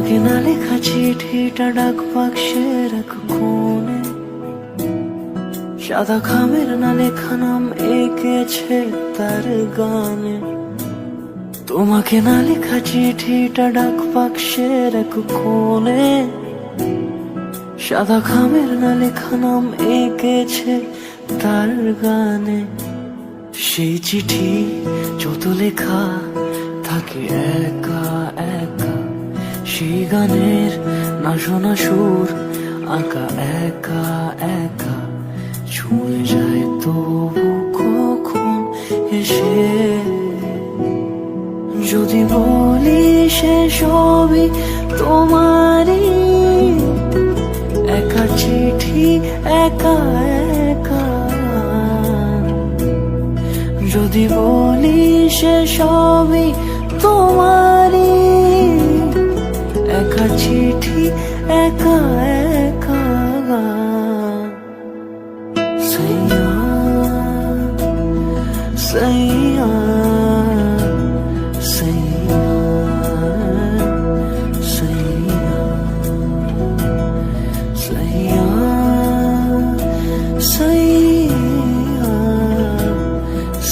তোমাকে না লেখা চিঠিটা ডাক বাক্সের এক কোণে, সাদা খামের না লেখা নাম এঁকেছে তার গানে। তোমাকে না লেখা চিঠিটা ডাক বাক্সের এক কোণে, সাদা খামের না লেখা নাম এঁকেছে তার গানে। সেই চিঠি যত লেখা থাকে একা একা, সেই গানের না শোনা সুর আঁকা একা একা, ছুঁয়ে যায় তবু কখন এসে। যদি বলি সে সবই তোমারই, একা চিঠি একা একা। যদি বলি সে সবই তোমারই, একা চিঠি একা একা। সাইয়া সাইয়া সাইয়া সাইয়া সাইয়া সাইয়া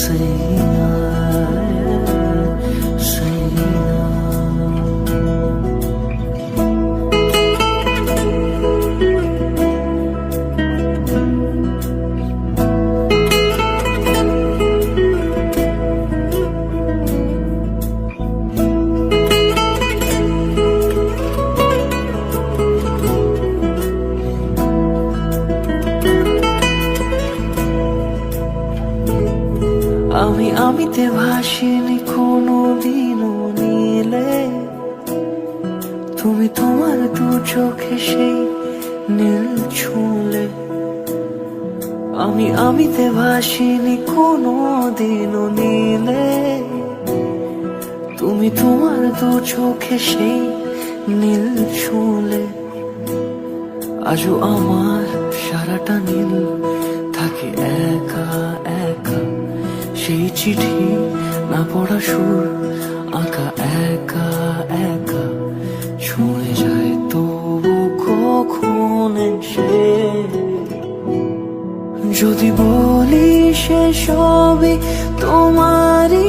সাইয়া সাইয়া। আমিতে ভাসিনি কোনো দিনও নীলে, তুমি তোমার দু চোখে সেই নীল ছুঁলে। আমিতে ভাসিনি কোনো দিনও নীলে, তুমি তোমার দু চোখে সেই নীল ছুঁলে। আজও আমার সারাটা নীল থাকে একা একা, সেই চিঠি না পড়া সুর আঁকা একা একা, ছুঁয়ে যায় তবু কখন এসে। যদি বলি সে সবই তোমারই,